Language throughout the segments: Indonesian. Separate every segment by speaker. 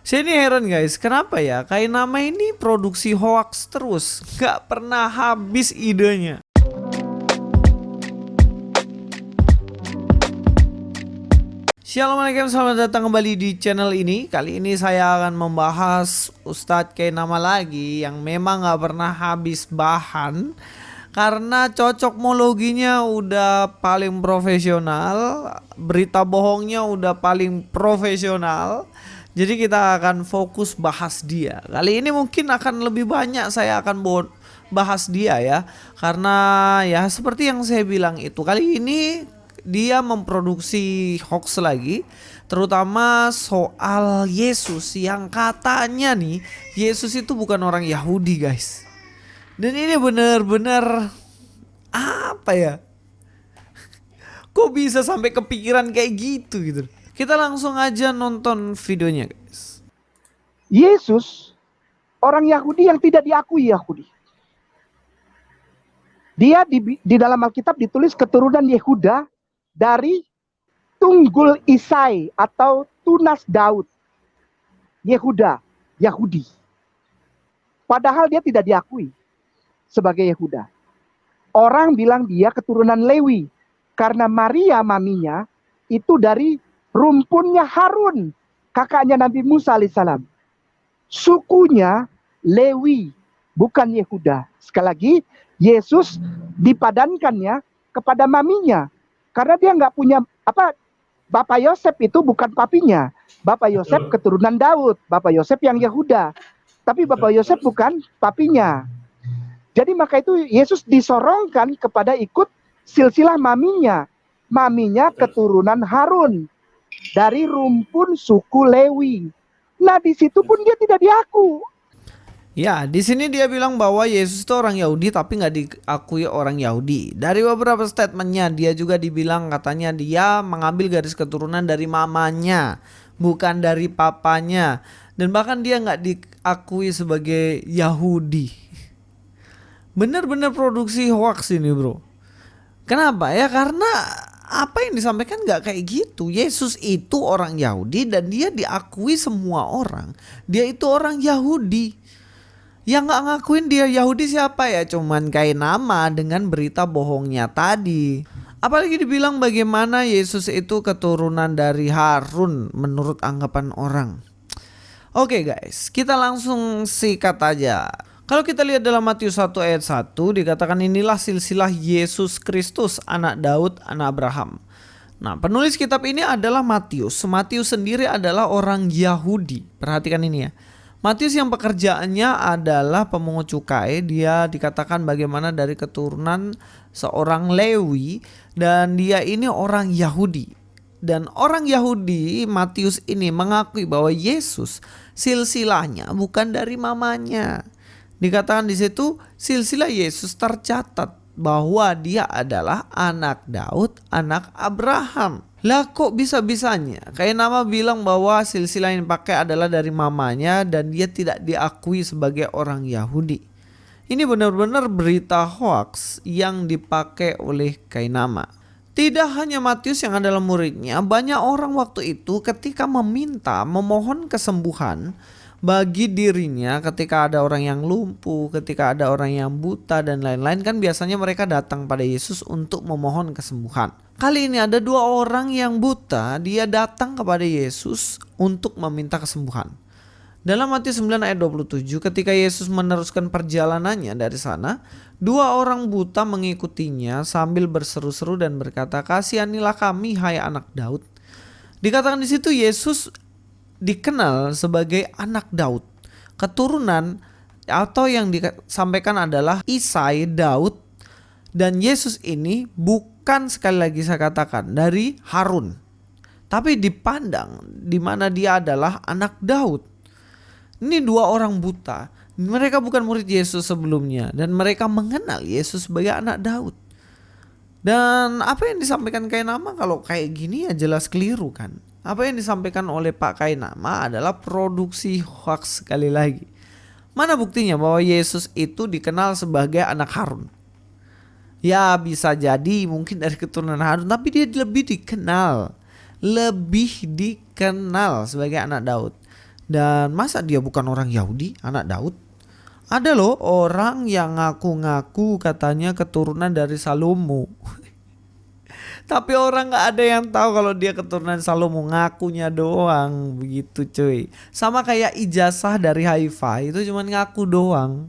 Speaker 1: Saya ini heran guys, kenapa ya Kainama ini produksi hoax terus, nggak pernah habis idenya. Assalamualaikum, selamat datang kembali di channel ini. Kali ini saya akan membahas Ustadz Kainama lagi yang memang nggak pernah habis bahan. Karena cocokmologinya udah paling profesional, berita bohongnya udah paling profesional. Jadi kita akan fokus bahas dia. Kali ini mungkin akan lebih banyak saya akan bahas dia ya. Karena ya seperti yang saya bilang itu, kali ini dia memproduksi hoax lagi, terutama soal Yesus yang katanya nih Yesus itu bukan orang Yahudi guys. Dan ini bener-bener apa ya? Kok bisa sampai kepikiran kayak gitu. Kita langsung aja nonton videonya guys.
Speaker 2: Yesus orang Yahudi yang tidak diakui Yahudi. Dia di dalam Alkitab ditulis keturunan Yehuda dari Tunggul Isai atau tunas Daud. Yehuda, Yahudi. Padahal dia tidak diakui sebagai Yehuda. Orang bilang dia keturunan Lewi karena Maria maminya itu dari rumpunnya Harun, kakaknya Nabi Musa alaihissalam. Sukunya Lewi, bukan Yehuda. Sekali lagi, Yesus dipadankannya kepada maminya. Karena dia nggak punya Bapak Yosef itu bukan papinya. Bapak Yosef keturunan Daud, Bapak Yosef yang Yehuda. Tapi Bapak Yosef bukan papinya. Jadi maka itu Yesus disorongkan kepada ikut silsilah maminya. Maminya keturunan Harun dari rumpun suku Lewi. Nah di situ pun dia tidak diaku.
Speaker 1: Ya, di sini dia bilang bahwa Yesus itu orang Yahudi tapi nggak diakui orang Yahudi. Dari beberapa statementnya dia juga dibilang katanya dia mengambil garis keturunan dari mamanya, bukan dari papanya. Dan bahkan dia nggak diakui sebagai Yahudi. Bener-bener produksi hoax ini bro. Kenapa ya? Karena apa yang disampaikan nggak kayak gitu. Yesus itu orang Yahudi dan dia diakui semua orang. Dia itu orang Yahudi. Yang nggak ngakuin dia Yahudi siapa ya? Cuman Kainama dengan berita bohongnya tadi. Apalagi dibilang bagaimana Yesus itu keturunan dari Harun menurut anggapan orang. Oke guys, kita langsung sikat aja. Kalau kita lihat dalam Matius 1 ayat 1 dikatakan inilah silsilah Yesus Kristus anak Daud anak Abraham. Nah penulis kitab ini adalah Matius. Matius sendiri adalah orang Yahudi. Perhatikan ini ya. Matius yang pekerjaannya adalah pemungut cukai. Dia dikatakan bagaimana dari keturunan seorang Lewi. Dan dia ini orang Yahudi. Dan orang Yahudi Matius ini mengakui bahwa Yesus silsilahnya bukan dari mamanya. Dikatakan di situ silsilah Yesus tercatat bahwa dia adalah anak Daud, anak Abraham. Lah kok bisa-bisanya? Kainama bilang bahwa silsilah yang dipakai adalah dari mamanya dan dia tidak diakui sebagai orang Yahudi. Ini benar-benar berita hoax yang dipakai oleh Kainama. Tidak hanya Matius yang adalah muridnya, banyak orang waktu itu ketika memohon kesembuhan bagi dirinya, ketika ada orang yang lumpuh, ketika ada orang yang buta dan lain-lain, kan biasanya mereka datang pada Yesus untuk memohon kesembuhan. Kali ini ada dua orang yang buta, dia datang kepada Yesus untuk meminta kesembuhan. Dalam Matius 9 ayat 27, ketika Yesus meneruskan perjalanannya dari sana, dua orang buta mengikutinya sambil berseru-seru dan berkata, "Kasihanilah kami, hai anak Daud." Dikatakan di situ Yesus dikenal sebagai anak Daud, keturunan atau yang disampaikan adalah Isai Daud, dan Yesus ini bukan, sekali lagi saya katakan, dari Harun, tapi dipandang di mana dia adalah anak Daud. Ini dua orang buta, mereka bukan murid Yesus sebelumnya dan mereka mengenal Yesus sebagai anak Daud. Dan apa yang disampaikan Kainama kalau kayak gini ya jelas keliru kan. Apa yang disampaikan oleh Pak Kainama adalah produksi hoax sekali lagi. Mana buktinya bahwa Yesus itu dikenal sebagai anak Harun? Ya bisa jadi mungkin dari keturunan Harun, tapi dia lebih dikenal sebagai anak Daud. Dan masa dia bukan orang Yahudi, anak Daud? Ada loh orang yang ngaku-ngaku katanya keturunan dari Salomo. Tapi orang gak ada yang tahu kalau dia keturunan Salomo, ngakunya doang begitu cuy. Sama kayak ijazah dari Haifa itu cuma ngaku doang.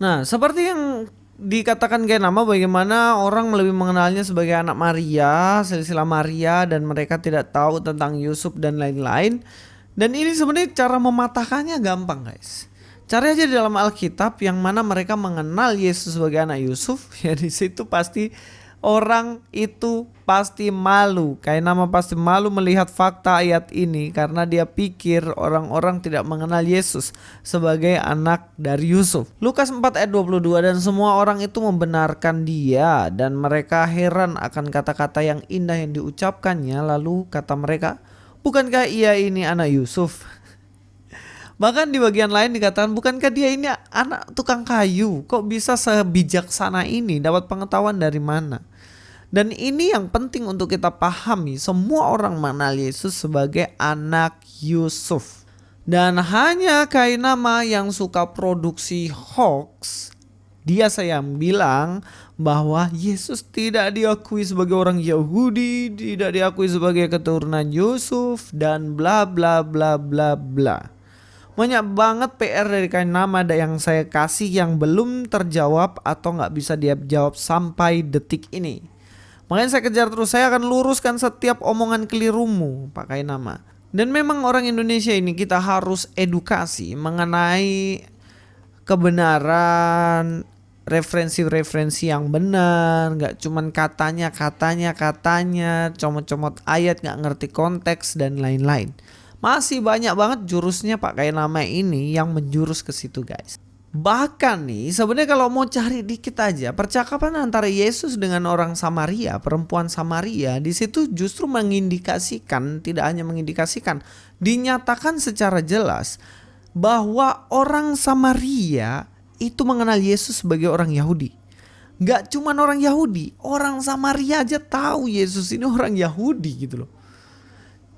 Speaker 1: Nah, seperti yang dikatakan kayak nama, bagaimana orang lebih mengenalnya sebagai anak Maria, silsilah Maria, dan mereka tidak tahu tentang Yusuf dan lain-lain. Dan ini sebenarnya cara mematahkannya gampang guys. Cari aja di dalam Alkitab yang mana mereka mengenal Yesus sebagai anak Yusuf, ya di situ pasti orang itu pasti malu. Kayak nama pasti malu melihat fakta ayat ini karena dia pikir orang-orang tidak mengenal Yesus sebagai anak dari Yusuf. Lukas 4 ayat 22, dan semua orang itu membenarkan dia dan mereka heran akan kata-kata yang indah yang diucapkannya. Lalu kata mereka, bukankah ia ini anak Yusuf? Bahkan di bagian lain dikatakan, bukankah dia ini anak tukang kayu? Kok bisa sebijaksana ini? Dapat pengetahuan dari mana? Dan ini yang penting untuk kita pahami. Semua orang mengenal Yesus sebagai anak Yusuf. Dan hanya Kainama yang suka produksi hoax, dia yang bilang bahwa Yesus tidak diakui sebagai orang Yahudi, tidak diakui sebagai keturunan Yusuf, dan bla bla bla bla bla. Banyak banget PR dari Kainama yang saya kasih yang belum terjawab atau gak bisa dia jawab sampai detik ini. Makanya saya kejar terus, saya akan luruskan setiap omongan kelirumu Pak Kainama. Dan memang orang Indonesia ini kita harus edukasi mengenai kebenaran, referensi-referensi yang benar, gak cuman katanya, comot-comot ayat gak ngerti konteks dan lain-lain. Masih banyak banget jurusnya Pak Kainama ini yang menjurus ke situ guys. Bahkan nih sebenarnya kalau mau cari dikit aja percakapan antara Yesus dengan orang Samaria, perempuan Samaria, di situ justru mengindikasikan, tidak hanya mengindikasikan, dinyatakan secara jelas bahwa orang Samaria itu mengenal Yesus sebagai orang Yahudi. Gak cuman orang Yahudi, orang Samaria aja tahu Yesus ini orang Yahudi gitu loh.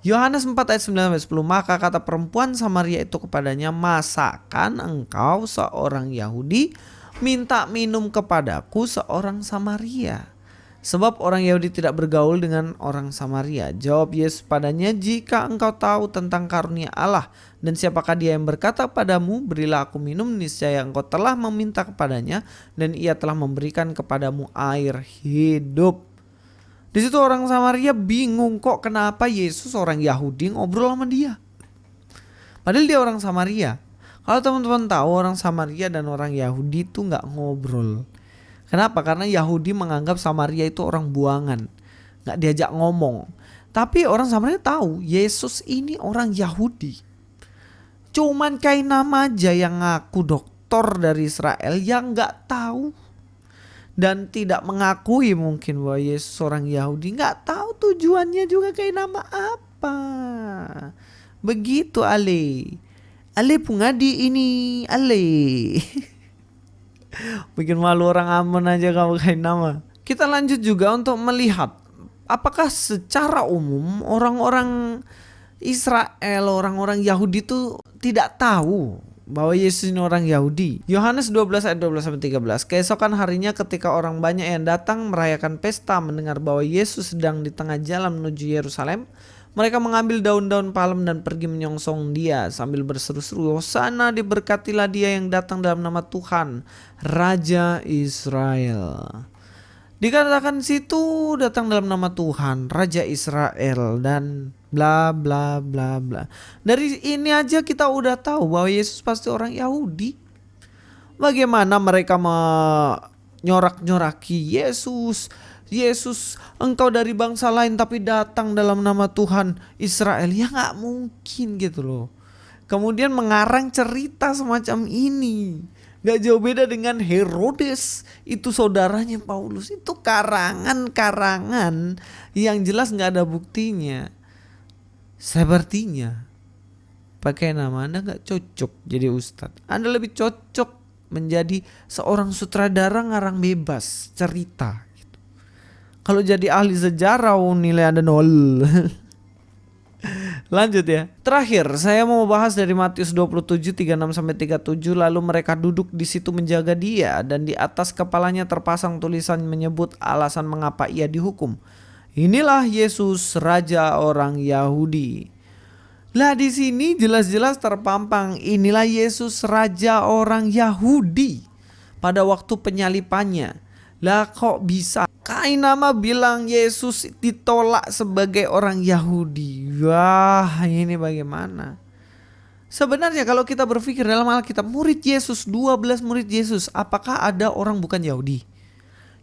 Speaker 1: Yohanes 4 ayat 9-10, maka kata perempuan Samaria itu kepadanya, masakan engkau seorang Yahudi minta minum kepadaku seorang Samaria? Sebab orang Yahudi tidak bergaul dengan orang Samaria. Jawab Yesus padanya, jika engkau tahu tentang karunia Allah dan siapakah dia yang berkata padamu, berilah aku minum, niscaya engkau telah meminta kepadanya dan ia telah memberikan kepadamu air hidup. Di situ orang Samaria bingung, kok kenapa Yesus orang Yahudi ngobrol sama dia. Padahal dia orang Samaria. Kalau teman-teman tahu, orang Samaria dan orang Yahudi itu gak ngobrol. Kenapa? Karena Yahudi menganggap Samaria itu orang buangan, gak diajak ngomong. Tapi orang Samaria tahu Yesus ini orang Yahudi. Cuman Kainama aja yang ngaku doktor dari Israel yang gak tahu dan tidak mengakui mungkin bahwa Yesus orang Yahudi, nggak tahu tujuannya juga kayak nama apa. Begitu Ale pungadi ini Ale. Bikin malu orang Ambon aja kamu kayak nama. Kita lanjut juga untuk melihat apakah secara umum orang-orang Israel, orang-orang Yahudi itu tidak tahu bahwa Yesus ini orang Yahudi. Yohanes 12 ayat 12-13. Keesokan harinya ketika orang banyak yang datang merayakan pesta mendengar bahwa Yesus sedang di tengah jalan menuju Yerusalem, mereka mengambil daun-daun palem dan pergi menyongsong dia sambil berseru-seru, Hosana, diberkatilah dia yang datang dalam nama Tuhan, Raja Israel. Dikatakan situ datang dalam nama Tuhan, Raja Israel, dan bla bla bla bla. Dari ini aja kita udah tahu bahwa Yesus pasti orang Yahudi. Bagaimana mereka menyorak-nyoraki Yesus, engkau dari bangsa lain tapi datang dalam nama Tuhan Israel. Ya gak mungkin gitu loh. Kemudian mengarang cerita semacam ini. Gak jauh beda dengan Herodes, itu saudaranya Paulus. Itu karangan-karangan yang jelas gak ada buktinya. Sepertinya pakai nama Anda gak cocok jadi ustadz. Anda lebih cocok menjadi seorang sutradara ngarang bebas cerita gitu. Kalau jadi ahli sejarah nilai Anda 0. Lanjut ya. Terakhir, saya mau bahas dari Matius 27 36 sampai 37. Lalu mereka duduk di situ menjaga dia, dan di atas kepalanya terpasang tulisan menyebut alasan mengapa ia dihukum. Inilah Yesus, raja orang Yahudi. Lah di sini jelas-jelas terpampang inilah Yesus, raja orang Yahudi pada waktu penyalipannya. Lah kok bisa? Kainama bilang Yesus ditolak sebagai orang Yahudi. Wah, ini bagaimana? Sebenarnya kalau kita berpikir dalam Alkitab, murid Yesus, 12 murid Yesus, apakah ada orang bukan Yahudi?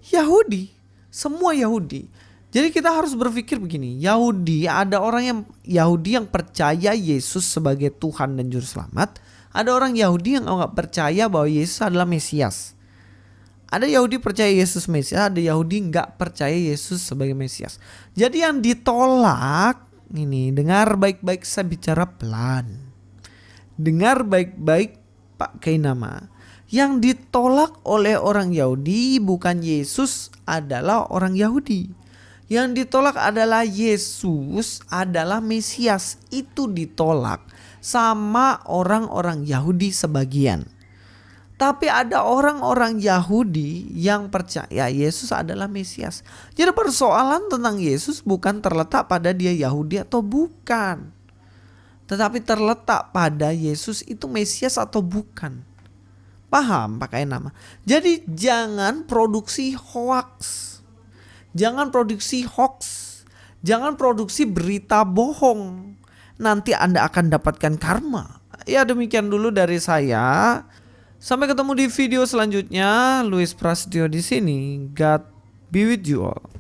Speaker 1: Yahudi, semua Yahudi. Jadi kita harus berpikir begini, Yahudi, ada orang yang Yahudi yang percaya Yesus sebagai Tuhan dan Juru Selamat. Ada orang Yahudi yang nggak percaya bahwa Yesus adalah Mesias. Ada Yahudi percaya Yesus Mesias, ada Yahudi nggak percaya Yesus sebagai Mesias. Jadi yang ditolak, ini dengar baik-baik, saya bicara pelan. Dengar baik-baik Pak Kainama. Yang ditolak oleh orang Yahudi bukan Yesus adalah orang Yahudi. Yang ditolak adalah Yesus adalah Mesias. Itu ditolak sama orang-orang Yahudi sebagian. Tapi ada orang-orang Yahudi yang percaya Yesus adalah Mesias. Jadi persoalan tentang Yesus bukan terletak pada dia Yahudi atau bukan. Tetapi terletak pada Yesus itu Mesias atau bukan. Paham pakai nama. Jadi jangan produksi hoax. Jangan produksi hoax. Jangan produksi berita bohong. Nanti Anda akan dapatkan karma. Ya demikian dulu dari saya. Sampai ketemu di video selanjutnya. Luis Prasetyo di sini. God be with you all.